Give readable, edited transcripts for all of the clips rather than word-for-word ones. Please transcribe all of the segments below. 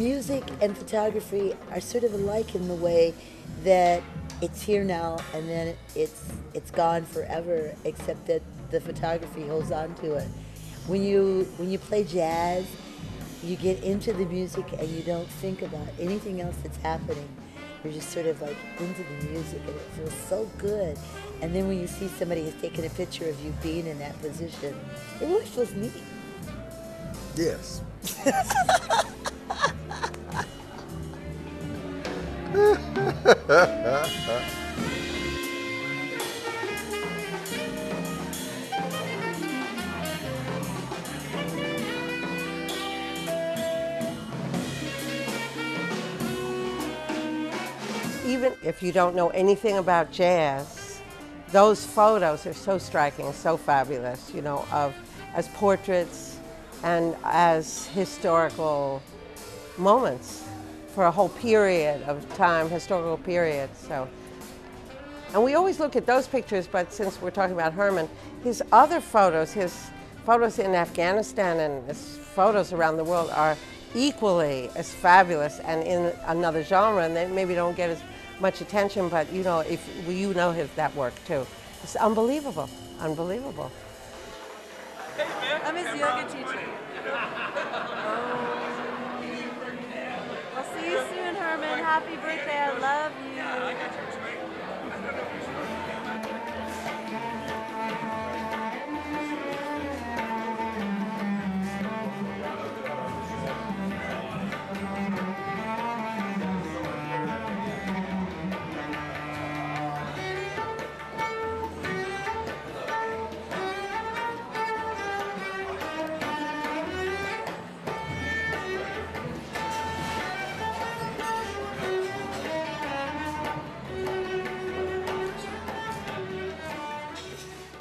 music and photography are sort of alike in the way that it's here now and then it's gone forever, except that the photography holds on to it. When you play jazz, you get into the music and you don't think about anything else that's happening. You're just sort of like into the music and it feels so good. And then when you see somebody has taken a picture of you being in that position, it really feels neat. Yes. Even if you don't know anything about jazz, those photos are so striking, so fabulous, you know, as portraits and as historical moments for a whole period of time, historical period. So, and we always look at those pictures, but since we're talking about Herman, his other photos, his photos in Afghanistan and his photos around the world are equally as fabulous and in another genre, and they maybe don't get as much attention, but you know, if you know that work too. It's unbelievable, unbelievable. I'm his yoga teacher. I'll see you soon, Herman. Happy birthday. I love you.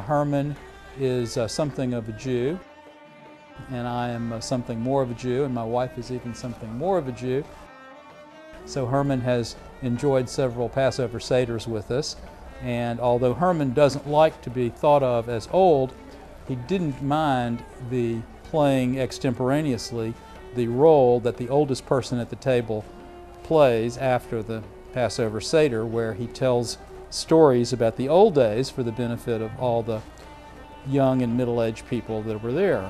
Herman is something of a Jew, and I am something more of a Jew, and my wife is even something more of a Jew. So Herman has enjoyed several Passover Seders with us, and although Herman doesn't like to be thought of as old, he didn't mind the playing extemporaneously the role that the oldest person at the table plays after the Passover Seder, where he tells stories about the old days for the benefit of all the young and middle-aged people that were there.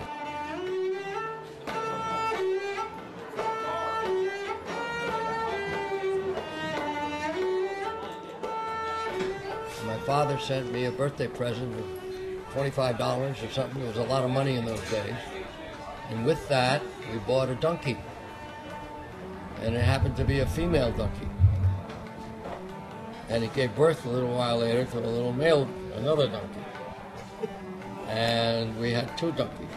My father sent me a birthday present of $25 or something. It was a lot of money in those days. And with that, we bought a donkey. And it happened to be a female donkey. And he gave birth a little while later to a little male, another donkey. And we had two donkeys.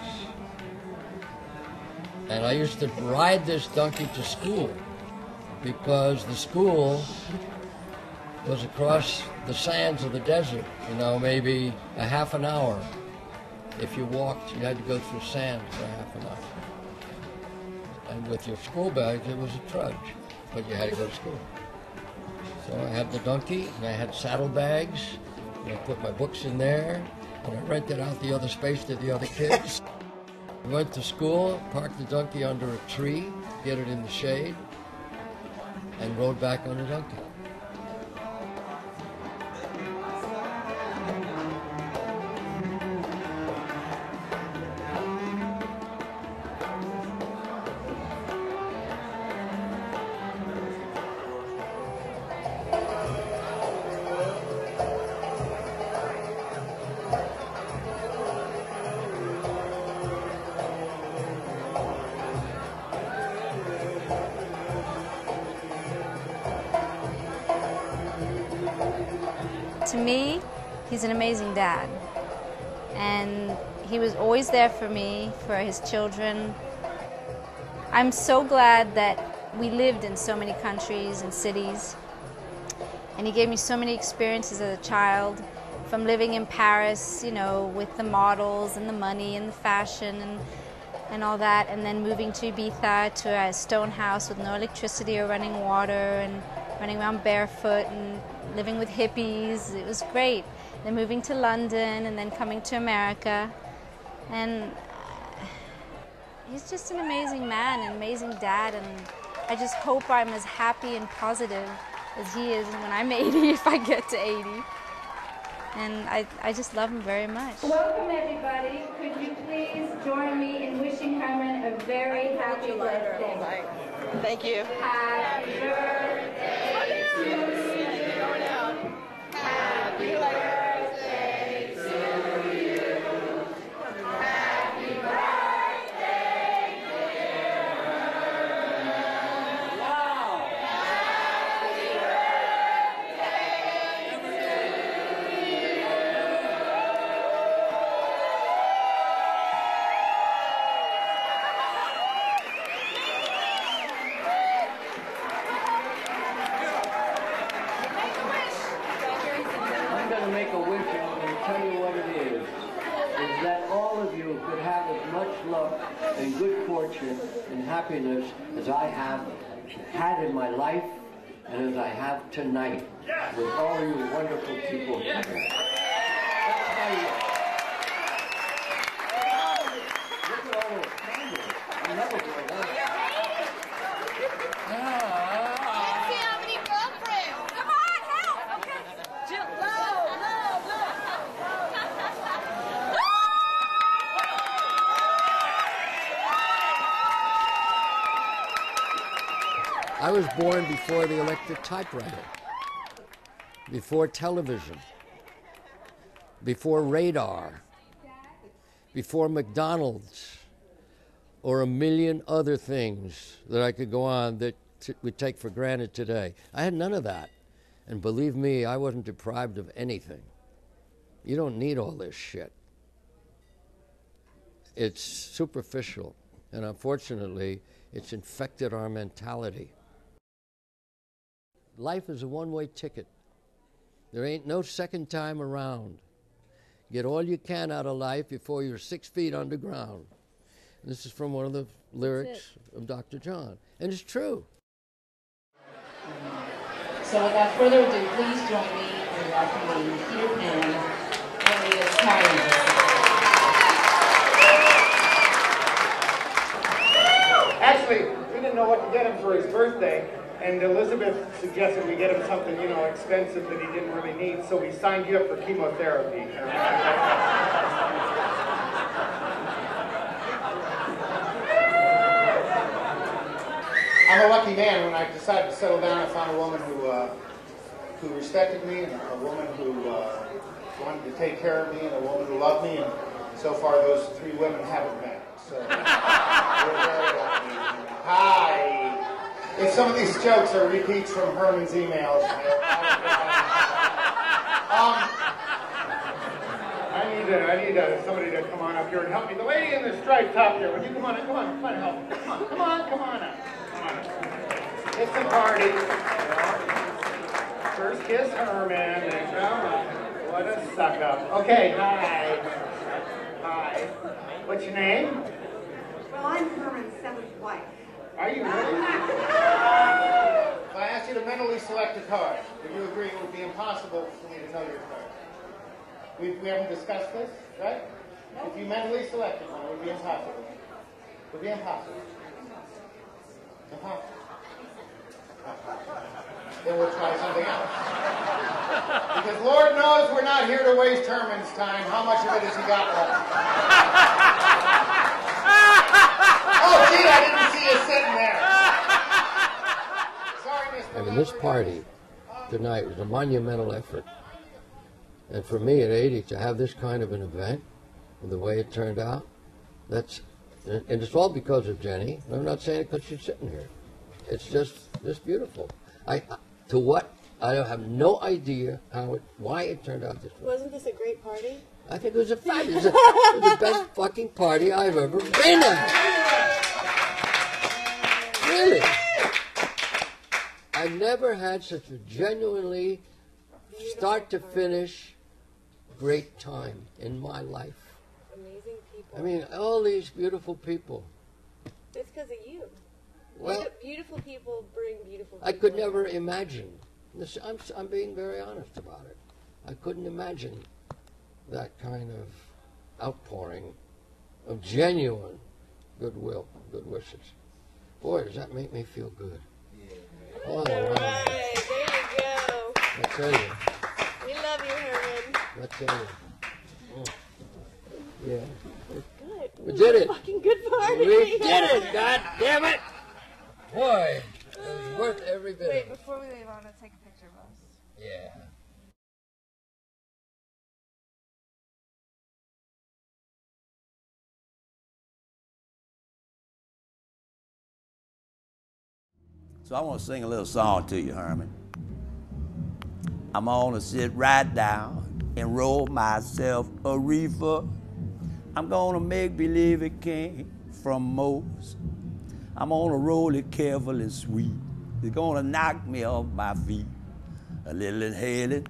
And I used to ride this donkey to school because the school was across the sands of the desert, you know, maybe a half an hour. If you walked, you had to go through sand for a half an hour. And with your school bags, it was a trudge, but you had to go to school. So I had the donkey, and I had saddlebags, and I put my books in there, and I rented out the other space to the other kids. We went to school, parked the donkey under a tree, get it in the shade, and rode back on the donkey. To me, he's an amazing dad, and he was always there for me, for his children. I'm so glad that we lived in so many countries and cities, and he gave me so many experiences as a child, from living in Paris, you know, with the models and the money and the fashion and all that, and then moving to Ibiza, to a stone house with no electricity or running water, and running around barefoot and living with hippies. It was great. Then moving to London and then coming to America. And he's just an amazing man, an amazing dad, and I just hope I'm as happy and positive as he is when I'm 80, if I get to 80. And I just love him very much. Welcome, everybody. Could you please join me in wishing Herman a very happy birthday? Thank you. Happy birthday to you. Happy birthday to you. Happy birthday, dear Herman. Wow. Happy birthday to you. I'm going to make a wish, and I'm going to tell you what it is that all of you could have as much luck and good fortune and happiness as I have had in my life and as I have tonight with all you wonderful people here. That's how you... Look at all those candles. I'm never going out. I was born before the electric typewriter, before television, before radar, before McDonald's, or a million other things that I could go on that we take for granted today. I had none of that. And believe me, I wasn't deprived of anything. You don't need all this shit. It's superficial, and unfortunately, it's infected our mentality. Life is a one-way ticket. There ain't no second time around. Get all you can out of life before you're 6 feet underground. And this is from one of the lyrics of Dr. John. And it's true. So without further ado, please join me in welcoming Peter Pan, alias Harry. Actually, we didn't know what to get him for his birthday, and Elizabeth suggested we get him something, you know, expensive that he didn't really need, so we signed you up for chemotherapy. I'm a lucky man. When I decided to settle down, I found a woman who respected me, and a woman who wanted to take care of me, and a woman who loved me, and so far those three women haven't met. So we're very lucky. Hi. If some of these jokes are repeats from Herman's emails, I need somebody to come on up here and help me. The lady in the striped top there, would you come on, help me. Come on up. Come on. It's a party. First kiss Herman, and what a suck up. Okay, hi. What's your name? Well, I'm Herman's seventh wife. Are you really? If I asked you to mentally select a card, would you agree it would be impossible for me to know your card? We haven't discussed this, right? Nope. If you mentally selected one, it would be impossible. It would be impossible. Impossible. Then we'll try something else. Because Lord knows we're not here to waste Herman's time. How much of it has he got left? Oh, gee, I didn't see you sitting there. Sorry, Mr. I mean, this party tonight was a monumental effort. And for me at 80 to have this kind of an event, and the way it turned out, and it's all because of Jenny. I'm not saying it because she's sitting here. It's just beautiful. I have no idea why it turned out this way. Wasn't this a great party? I think it was fabulous. It was the best fucking party I've ever been at. Really. I've never had such a genuinely start to finish great time in my life. Amazing people. I mean, all these beautiful people. It's because of you. Well, Beautiful people bring beautiful people. I could never imagine. I'm being very honest about it. I couldn't imagine that kind of outpouring of genuine goodwill, good wishes. Boy, does that make me feel good. Oh, All wow. right, there you go. I tell you. We love you, Herman. I tell you. Oh. Yeah. Good. We did it. Fucking good party. We did it. God damn it. Boy, it was worth every bit. Wait, before we leave, I want to take a picture of us. Yeah. So I want to sing a little song to you, Herman. I'm gonna sit right down and roll myself a reefer. I'm gonna make believe it came from Mose. I'm gonna roll it careful and sweet. It's gonna knock me off my feet. A little inhaling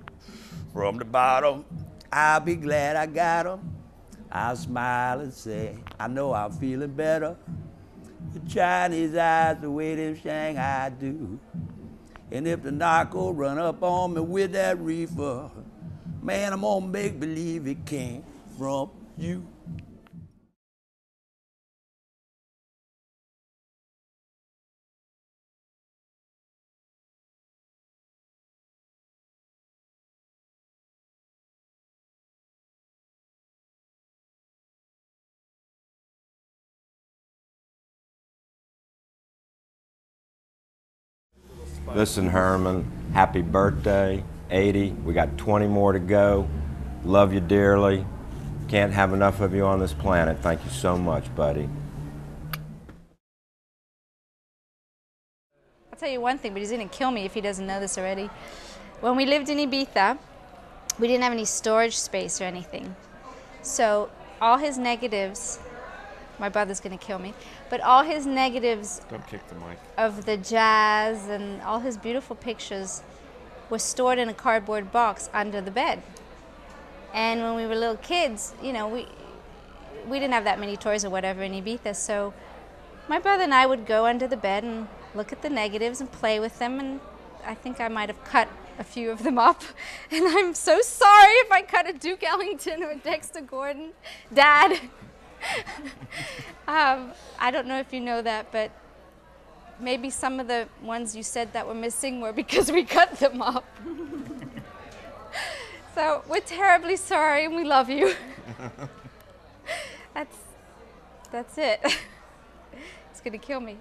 from the bottom. I'll be glad I got 'em. I'll smile and say, I know I'm feeling better. The Chinese eyes the way them Shanghai do. And if the narco run up on me with that reefer, man, I'm gonna make believe it came from you. Listen, Herman, happy birthday, 80. We got 20 more to go. Love you dearly. Can't have enough of you on this planet. Thank you so much, buddy. I'll tell you one thing, but he's going to kill me if he doesn't know this already. When we lived in Ibiza, we didn't have any storage space or anything. So all his negatives, my brother's going to kill me, but all his negatives Don't kick the mic. of the jazz and all his beautiful pictures were stored in a cardboard box under the bed. And when we were little kids, you know, we didn't have that many toys or whatever in Ibiza, so my brother and I would go under the bed and look at the negatives and play with them, and I think I might have cut a few of them up. And I'm so sorry if I cut a Duke Ellington or a Dexter Gordon. Dad! I don't know if you know that, but maybe some of the ones you said that were missing were because we cut them up. So we're terribly sorry and we love you. That's it. It's gonna kill me.